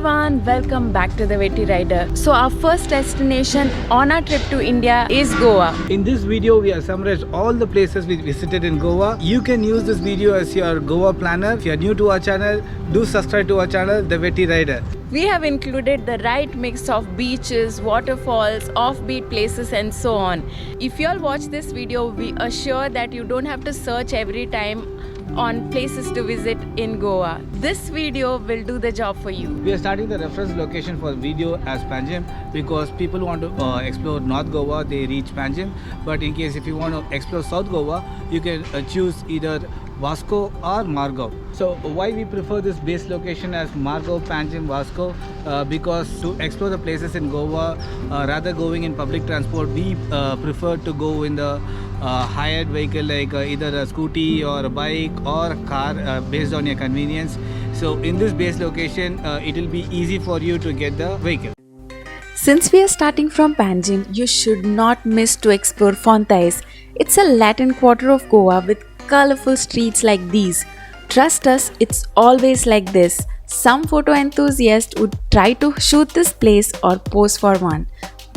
everyone, welcome back to the Vetty Rider. So our first destination on our trip to India is Goa. In this video, we have summarized all the places we visited in Goa. You can use this video as your Goa planner. If you are new to our channel, do subscribe to our channel, The Vetty Rider. We have included the right mix of beaches, waterfalls, offbeat places and so on. If you all watch this video, we assure that you don't have to search every time on places to visit in Goa. This video will do the job for you. We are starting the reference location for video as Panjim because people want to explore North Goa, they reach Panjim. But in case if you want to explore South Goa, you can choose either Vasco or Margao. So why we prefer this base location as Margao, Panjim, Vasco? Because to explore the places in Goa, rather going in public transport, we prefer to go in the hired vehicle like either a scooty or a bike or a car based on your convenience. So in this base location, it will be easy for you to get the vehicle. Since we are starting from Panjim, you should not miss to explore Fontainhas. It's a Latin quarter of Goa with colorful streets like these. Trust us, it's always like this. Some photo enthusiast would try to shoot this place or pose for one.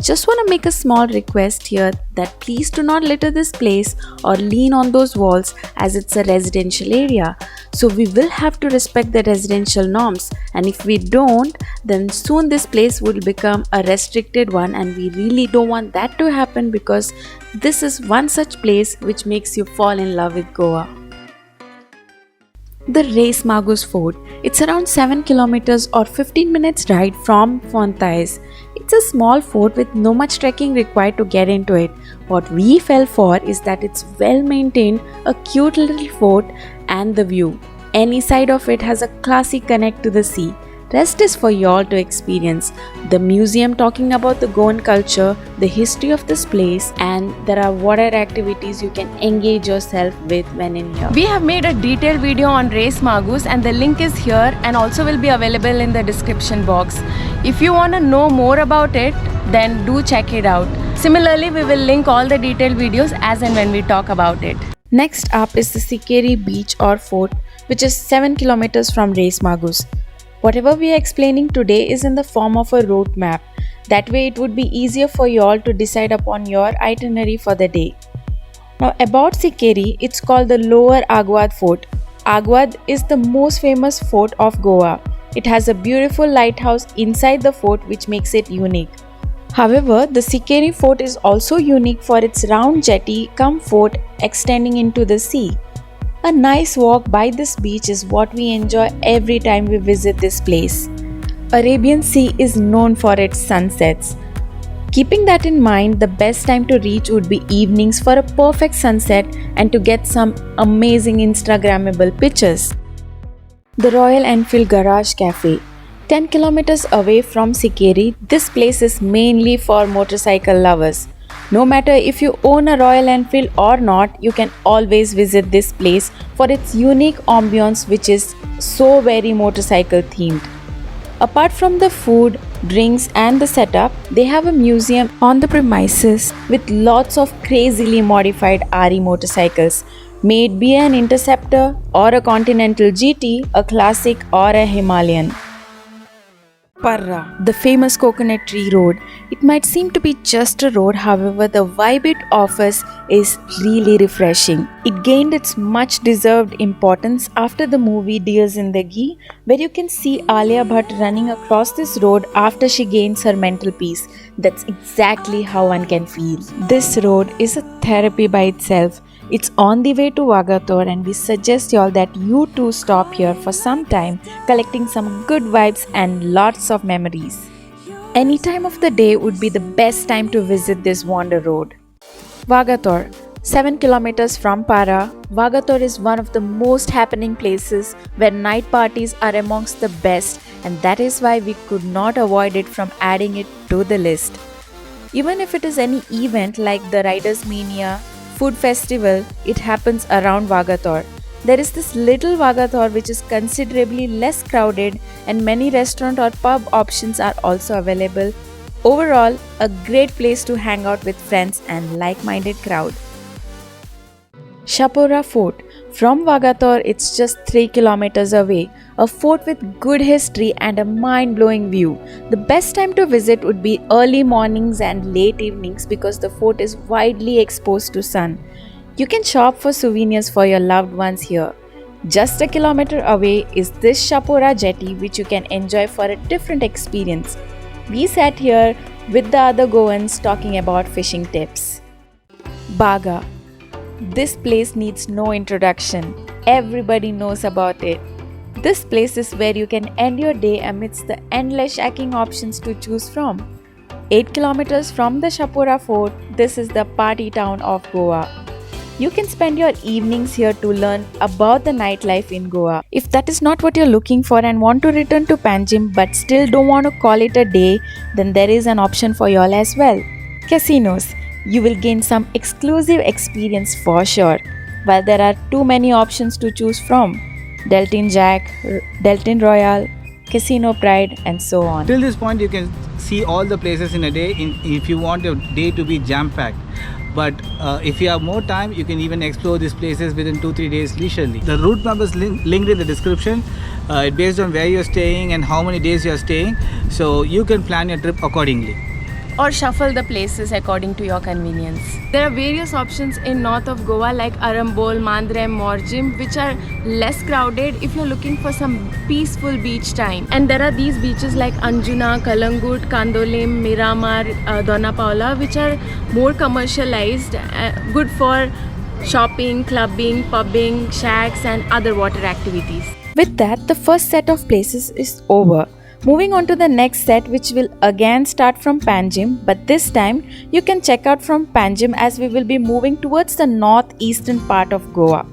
Just want to make a small request here that please do not litter this place or lean on those walls as it's a residential area. So we will have to respect the residential norms, and if we don't, then soon this place will become a restricted one, and we really don't want that to happen because this is one such place which makes you fall in love with Goa. The Reis Magos Fort. It's around 7 kilometers or 15 minutes ride from Fontainhas. It's a small fort with no much trekking required to get into it. What we fell for is that it's well maintained, a cute little fort, and the view. Any side of it has a classy connect to the sea. Rest is for y'all to experience. The museum talking about the Goan culture, the history of this place, and there are water activities you can engage yourself with when in here. We have made a detailed video on Reis Magos and the link is here and also will be available in the description box. If you want to know more about it, then do check it out. Similarly, we will link all the detailed videos as and when we talk about it. Next up is the Sinquerim beach or fort, which is 7 kilometers from Reis Magos. Whatever we are explaining today is in the form of a route map. That way it would be easier for you all to decide upon your itinerary for the day. Now about Sinquerim, it's called the Lower Aguad Fort. Aguad is the most famous fort of Goa. It has a beautiful lighthouse inside the fort which makes it unique. However, the Sinquerim fort is also unique for its round jetty cum fort extending into the sea. A nice walk by this beach is what we enjoy every time we visit this place. Arabian Sea is known for its sunsets. Keeping that in mind, the best time to reach would be evenings for a perfect sunset and to get some amazing Instagrammable pictures. The Royal Enfield Garage Cafe. 10 kilometers away from Sinquerim, this place is mainly for motorcycle lovers. No matter if you own a Royal Enfield or not, you can always visit this place for its unique ambience which is so very motorcycle themed. Apart from the food, drinks and the setup, they have a museum on the premises with lots of crazily modified RE motorcycles, may it be an Interceptor or a Continental GT, a Classic or a Himalayan. Parra, the famous coconut tree road. It might seem to be just a road, however the vibe it offers is really refreshing. It gained its much deserved importance after the movie Dear Zindagi, where you can see Alia Bhatt running across this road after she gains her mental peace. That's exactly how one can feel. This road is a therapy by itself. It's on the way to Vagator and we suggest y'all that you too stop here for some time, collecting some good vibes and lots of memories. Any time of the day would be the best time to visit this wander road. Vagator, 7 kilometers from Parra, Vagator is one of the most happening places where night parties are amongst the best, and that is why we could not avoid it from adding it to the list. Even if it is any event like the Riders Mania, food festival, it happens around Vagator. There is this little Vagator which is considerably less crowded and many restaurant or pub options are also available. Overall, a great place to hang out with friends and like-minded crowd. Chapora Fort. From Vagator, it's just 3 kilometers away. A fort with good history and a mind-blowing view. The best time to visit would be early mornings and late evenings because the fort is widely exposed to sun. You can shop for souvenirs for your loved ones here. Just a kilometer away is this Chapora Jetty, which you can enjoy for a different experience. We sat here with the other Goans talking about fishing tips. Baga. This place needs no introduction. Everybody knows about it. This place is where you can end your day amidst the endless shacking options to choose from. 8 kilometers from the Chapora Fort, this is the party town of Goa. You can spend your evenings here to learn about the nightlife in Goa. If that is not what you're looking for and want to return to Panjim but still don't want to call it a day, then there is an option for y'all as well. Casinos. You will gain some exclusive experience for sure. While there are too many options to choose from, Deltin Jack, Deltin Royal, Casino Pride and so on. Till this point you can see all the places in a day if you want your day to be jam-packed. But if you have more time, you can even explore these places within 2-3 days leisurely. The route map is linked in the description. It's based on where you're staying and how many days you're staying. So you can plan your trip accordingly. Or shuffle the places according to your convenience. There are various options in North of Goa like Arambol, Mandrem, Morjim, which are less crowded if you're looking for some peaceful beach time. And there are these beaches like Anjuna, Kalangut, Kandolim, Miramar, Dona Paula, which are more commercialized, good for shopping, clubbing, pubbing, shacks and other water activities. With that, the first set of places is over. Moving on to the next set, which will again start from Panjim, but this time you can check out from Panjim as we will be moving towards the northeastern part of Goa.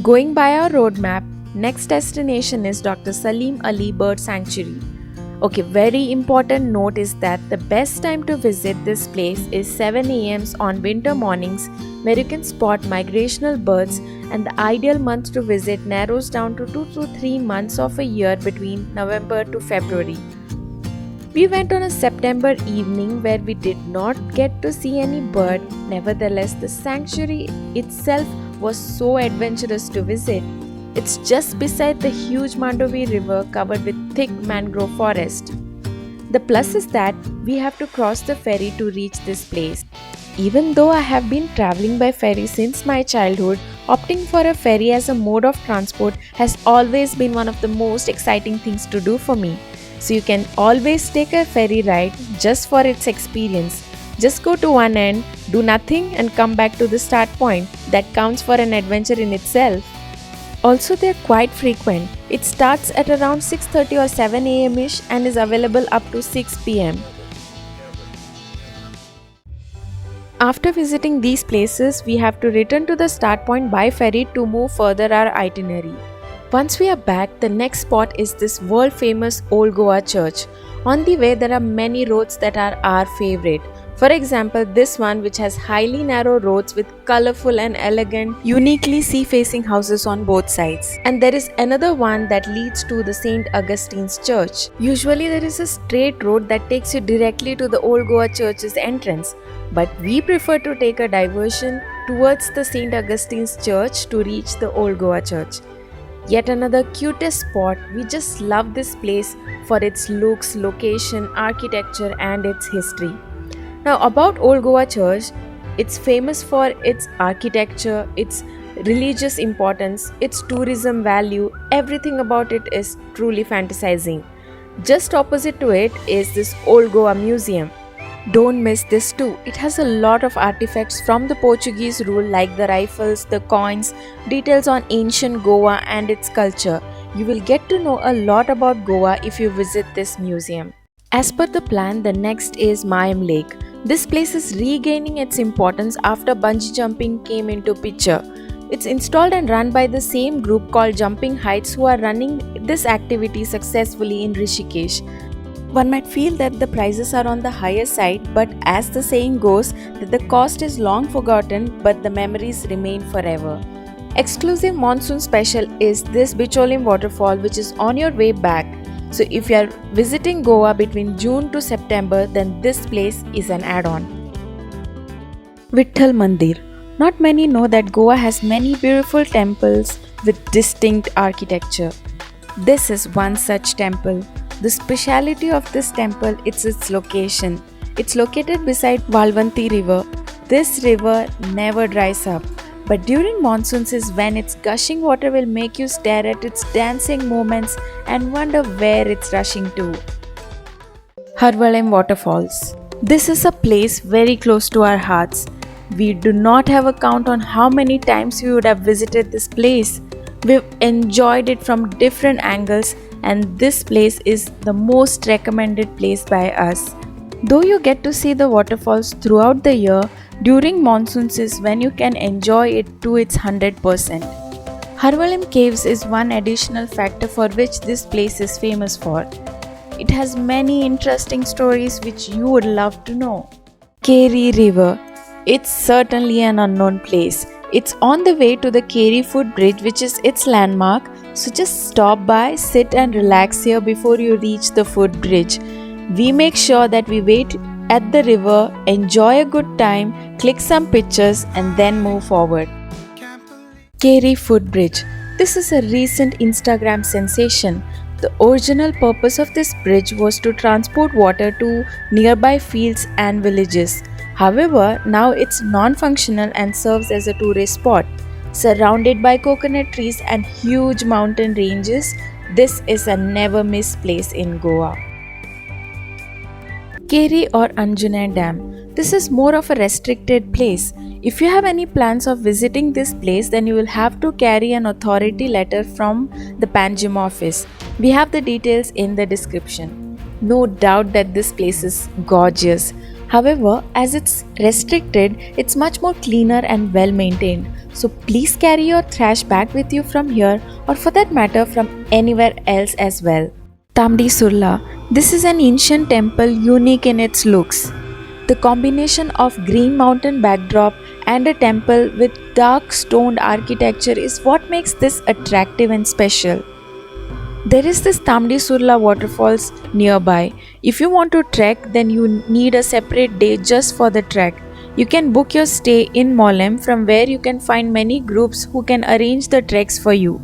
Going by our roadmap, next destination is Dr. Salim Ali Bird Sanctuary. Okay, very important note is that the best time to visit this place is 7 am on winter mornings, where you can spot migrational birds, and the ideal month to visit narrows down to 2 to 3 months of a year between November to February. We went on a September evening where we did not get to see any bird. Nevertheless, the sanctuary itself was so adventurous to visit. It's just beside the huge Mandovi River covered with thick mangrove forest. The plus is that we have to cross the ferry to reach this place. Even though I have been traveling by ferry since my childhood, opting for a ferry as a mode of transport has always been one of the most exciting things to do for me. So you can always take a ferry ride just for its experience. Just go to one end, do nothing and come back to the start point. That counts for an adventure in itself. Also, they're quite frequent. It starts at around 6:30 or 7 am-ish and is available up to 6 pm. After visiting these places, we have to return to the start point by ferry to move further our itinerary. Once we are back, the next spot is this world famous Old Goa Church. On the way, there are many roads that are our favorite. For example, this one which has highly narrow roads with colorful and elegant, uniquely sea-facing houses on both sides. And there is another one that leads to the St. Augustine's Church. Usually there is a straight road that takes you directly to the Old Goa Church's entrance. But we prefer to take a diversion towards the St. Augustine's Church to reach the Old Goa Church. Yet another cutest spot. We just love this place for its looks, location, architecture and its history. Now about Old Goa Church, it's famous for its architecture, its religious importance, its tourism value. Everything about it is truly fantasizing. Just opposite to it is this Old Goa Museum. Don't miss this too. It has a lot of artifacts from the Portuguese rule like the rifles, the coins, details on ancient Goa and its culture. You will get to know a lot about Goa if you visit this museum. As per the plan, the next is Mayem Lake. This place is regaining its importance after bungee jumping came into picture. It's installed and run by the same group called Jumping Heights who are running this activity successfully in Rishikesh. One might feel that the prices are on the higher side, but as the saying goes, that the cost is long forgotten but the memories remain forever. Exclusive monsoon special is this Bicholim Waterfall, which is on your way back. So if you are visiting Goa between June to September, then this place is an add-on. Vitthal Mandir. Not many know that Goa has many beautiful temples with distinct architecture. This is one such temple. The speciality of this temple is its location. It's located beside Valvanthi River. This river never dries up, but during monsoons is when its gushing water will make you stare at its dancing movements and wonder where it's rushing to. Harvalem Waterfalls. This is a place very close to our hearts. We do not have a count on how many times we would have visited this place. We've enjoyed it from different angles, and this place is the most recommended place by us. Though you get to see the waterfalls throughout the year, during monsoons is when you can enjoy it to its 100%. Harvalem Caves is one additional factor for which this place is famous for. It has many interesting stories which you would love to know. Keri River. It's certainly an unknown place. It's on the way to the Keri Footbridge, which is its landmark, so just stop by, sit and relax here before you reach the footbridge. We make sure that we wait at the river, enjoy a good time, click some pictures and then move forward. Keri Footbridge. This is a recent Instagram sensation. The original purpose of this bridge was to transport water to nearby fields and villages. However, now it's non-functional and serves as a tourist spot. Surrounded by coconut trees and huge mountain ranges, this is a never miss place in Goa. Keri or Anjunem Dam. This is more of a restricted place. If you have any plans of visiting this place, then you will have to carry an authority letter from the Panjim office. We have the details in the description. No doubt that this place is gorgeous. However, as it's restricted, it's much more cleaner and well maintained. So please carry your trash bag with you from here, or for that matter from anywhere else as well. Tambdi Surla. This is an ancient temple unique in its looks. The combination of green mountain backdrop and a temple with dark stoned architecture is what makes this attractive and special. There is this Tambdi Surla waterfalls nearby. If you want to trek, then you need a separate day just for the trek. You can book your stay in Mayem, from where you can find many groups who can arrange the treks for you.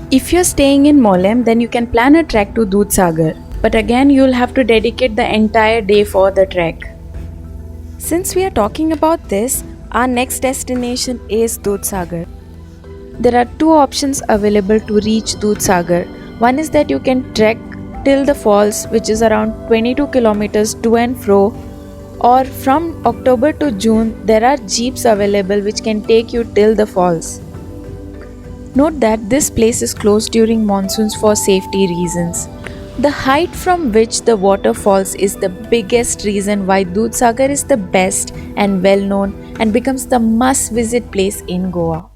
If you're staying in Mayem, then you can plan a trek to Dudhsagar. But again, you'll have to dedicate the entire day for the trek. Since we are talking about this, our next destination is Dudhsagar. There are two options available to reach Dudhsagar. One is that you can trek till the falls, which is around 22 kilometers to and fro, or from October to June there are jeeps available which can take you till the falls. Note that this place is closed during monsoons for safety reasons. The height from which the water falls is the biggest reason why Dudhsagar is the best and well known and becomes the must visit place in Goa.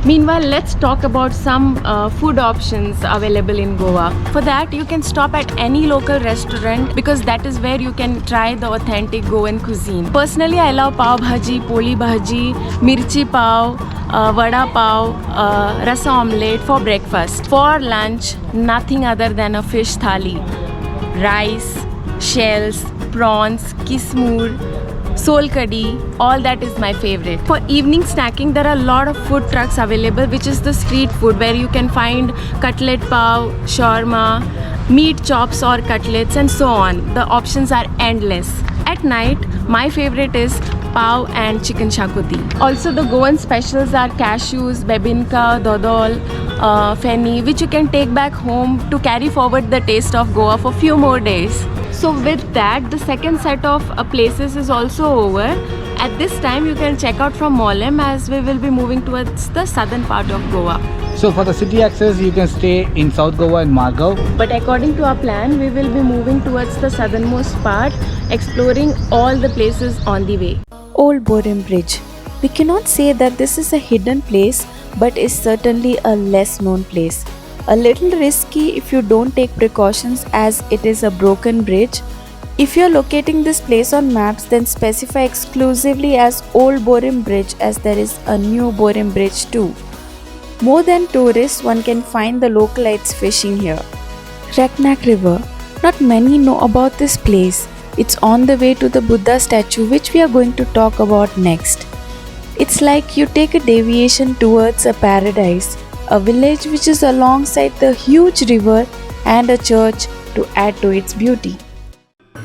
Meanwhile, let's talk about some food options available in Goa. For that, you can stop at any local restaurant because that is where you can try the authentic Goan cuisine. Personally, I love pav bhaji, poli bhaji, mirchi pav, vada pav, rasa omelette for breakfast. For lunch, nothing other than a fish thali. Rice, shells, prawns, kismoor, Sol Kadhi, all that is my favorite. For evening snacking, there are a lot of food trucks available, which is the street food where you can find cutlet pav, shawarma, meat chops or cutlets and so on. The options are endless. At night, my favorite is pav and chicken shakuti. Also, the Goan specials are cashews, bebinka, dodol, fenny, which you can take back home to carry forward the taste of Goa for few more days. So with that, the second set of places is also over. At this time, you can check out from Mayem as we will be moving towards the southern part of Goa. So for the city access, you can stay in South Goa and Magos. But according to our plan, we will be moving towards the southernmost part, exploring all the places on the way. Old Boreham Bridge. We cannot say that this is a hidden place, but is certainly a less known place. A little risky if you don't take precautions as it is a broken bridge. If you are locating this place on maps, then specify exclusively as Old Boreham Bridge as there is a new Boreham Bridge too. More than tourists, one can find the localites fishing here. Raknak River. Not many know about this place. It's on the way to the Buddha statue, which we are going to talk about next. It's like you take a deviation towards a paradise, a village which is alongside the huge river and a church to add to its beauty.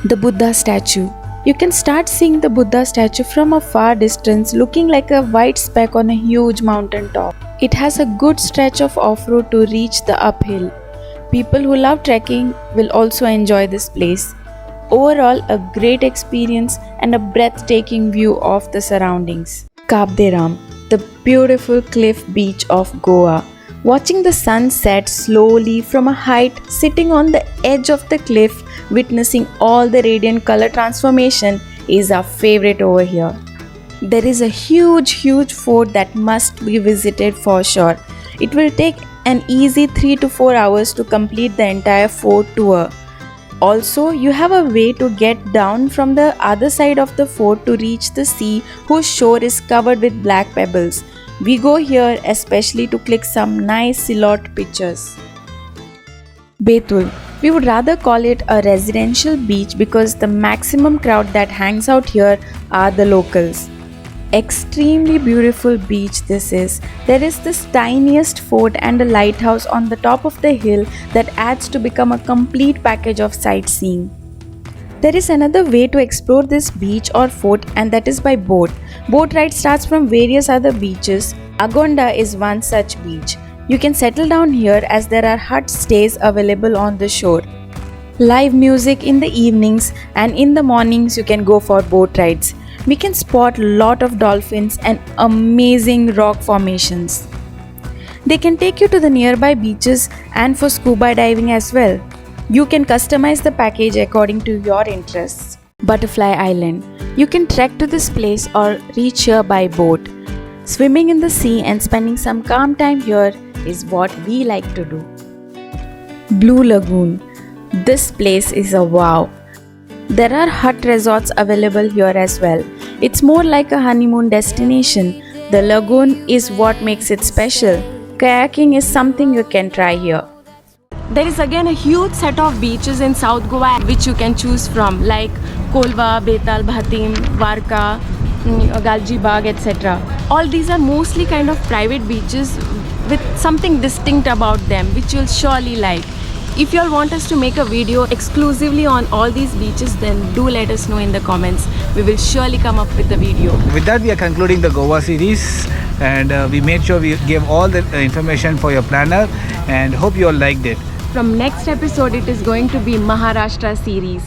The Buddha statue. You can start seeing the Buddha statue from a far distance, looking like a white speck on a huge mountain top. It has a good stretch of off-road to reach the uphill. People who love trekking will also enjoy this place. Overall, a great experience and a breathtaking view of the surroundings. Cabo-de-Rama, the beautiful cliff beach of Goa. Watching the sun set slowly from a height, sitting on the edge of the cliff, witnessing all the radiant color transformation is our favorite over here. There is a huge fort that must be visited for sure. It will take an easy 3 to 4 hours to complete the entire fort tour. Also, you have a way to get down from the other side of the fort to reach the sea, whose shore is covered with black pebbles. We go here especially to click some nice silhouette pictures. Bethul. We would rather call it a residential beach because the maximum crowd that hangs out here are the locals. Extremely beautiful beach this is. There is this tiniest fort and a lighthouse on the top of the hill that adds to become a complete package of sightseeing. There is another way to explore this beach or fort, and that is by boat. Boat ride starts from various other beaches. Agonda is one such beach. You can settle down here as there are hut stays available on the shore. Live music in the evenings, and in the mornings you can go for boat rides. We can spot lot of dolphins and amazing rock formations. They can take you to the nearby beaches and for scuba diving as well. You can customize the package according to your interests. Butterfly Island. You can trek to this place or reach here by boat. Swimming in the sea and spending some calm time here is what we like to do. Blue Lagoon. This place is a wow. There are hut resorts available here as well. It's more like a honeymoon destination. The lagoon is what makes it special. Kayaking is something you can try here. There is again a huge set of beaches in South Goa which you can choose from, like Kolva, Betal, Bhatim, Varka, Galji Bagh, etc. All these are mostly kind of private beaches with something distinct about them which you'll surely like. If you all want us to make a video exclusively on all these beaches, then do let us know in the comments. We will surely come up with a video. With that, we are concluding the Goa series, and we made sure we gave all the information for your planner, and hope you all liked it. From next episode, it is going to be Maharashtra series.